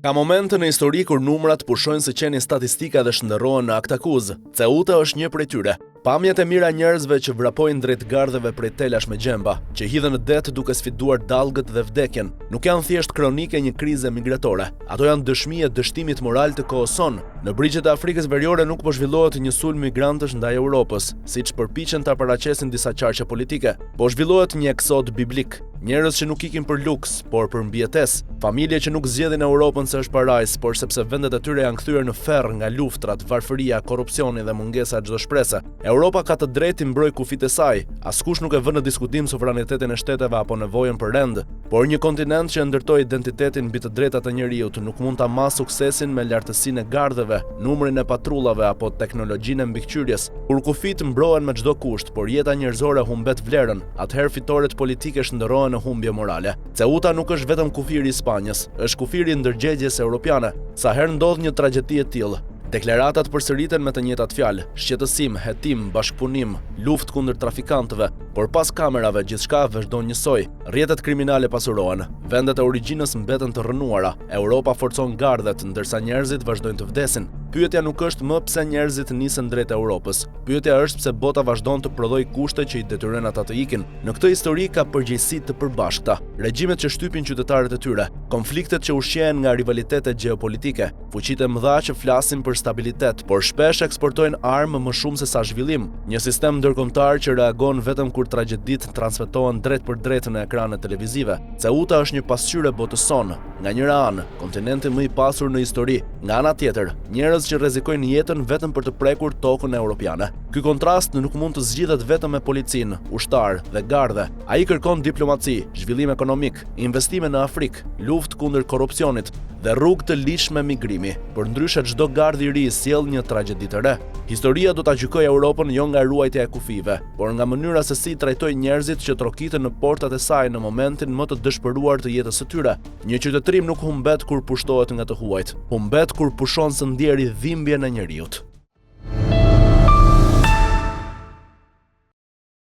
Ka momente në histori kur numrat pushojnë së qenin statistika dhe shndërrohen në aktakuz. Ceuta është një prej tyre. Pamjet e mira njerëzve që vrapojnë drejt gardheve prej telash me gjemba, që hidhen në det duke sfiduar dallgët dhe vdekjen, nuk janë thjesht kronike një krize migratore. Ato janë dëshmi e dështimit moral të kohës sonë. Në brigjet e Afrikës Veriore nuk po zhvillohet një sulm migrantësh ndaj Europës, siç përpiqen ta paraqesin disa qarqe politike, po zhvillohet një eksod biblik. Njerëz që nuk ikin për luks, por për mbijetesë, familje që nuk zgjedhin Europën se është parajs, por sepse vendet e tyre janë kthyer në ferr nga luftrat, varfëria, korrupsioni dhe mungesa e çdo shprese. Europa ka të drejtë të mbrojë kufit e saj. Askush nuk e vën në diskutim sovranitetin e shteteve apo nevojën për rend, por një kontinent që ndërtoi identitetin mbi të drejtat e njerëzit nuk mund ta mas suksesin me lartësinë e gardheve, numrin e patrullave apo teknologjinë e mbikëqyrjes. Kur kufit mbrohen me çdo kusht, por jeta njerëzore humbet vlerën, atëherë fitoret politike shndërrohen në humbje morale. Ceuta nuk është vetëm kufiri i Spanjës, është kufiri i ndërgjegjes europiane. Sa herë ndodh një tragjedi e tillë, deklaratat përsëriten me të njëjtat fjalë: shqetësim, hetim, bashkëpunim, luftë kundër trafikantëve, por pas kamerave gjithçka vazhdon njësoj. Rrjetet kriminale pasurohen, vendet e origjinës mbeten të rrënuara, Europa forcon gardhet ndërsa njerëzit vazhdojnë të vdesin. Pyetja nuk është më pse njerëzit nisën drejt Europës. Pyetja është pse bota vazhdon të prodhoj kushte që i detyrojnë ata të ikin. Në këtë histori ka përgjegjësi të përbashkëta: regjimet që shtypin qytetarët e tyre, konfliktet që ushqehen nga rivalitetet gjeopolitike, fuqitë e mëdha që flasin për stabilitet, por shpesh eksportojnë armë më shumë se sa zhvillim. Një sistem ndërkombëtar që reagon vetëm kur tragjeditë transmetohen drejt për drejt në ekranet televizive. Ceuta është një pasqyrë botës sonë. Nga njëra anë, kontinenti më i pasur në histori, nga ana tjetër, njerëz që rrezikojnë jetën vetëm për të prekur tokën europiane. Ky kontrast nuk mund të zgjidhet vetëm me policinë, ushtar dhe gardhe. Ai kërkon diplomaci, zhvillim ekonomik, investime në Afrikë, luftë kundër korrupsionit dhe rrugë të ligjshme migrimi. Përndryshe çdo gardh i ri sjell një tragjedi të re. Historia do ta gjykojë Europën jo nga ruajtja e kufive, por nga mënyra se si trajtoi njerëzit që trokitën në portat e saj në momentin më të dëshpëruar të jetës së tyre. Një qytetërim nuk humbet kur pushtohet nga të huajt, humbet kur pushon së ndjeri dhimbjen e njeriut.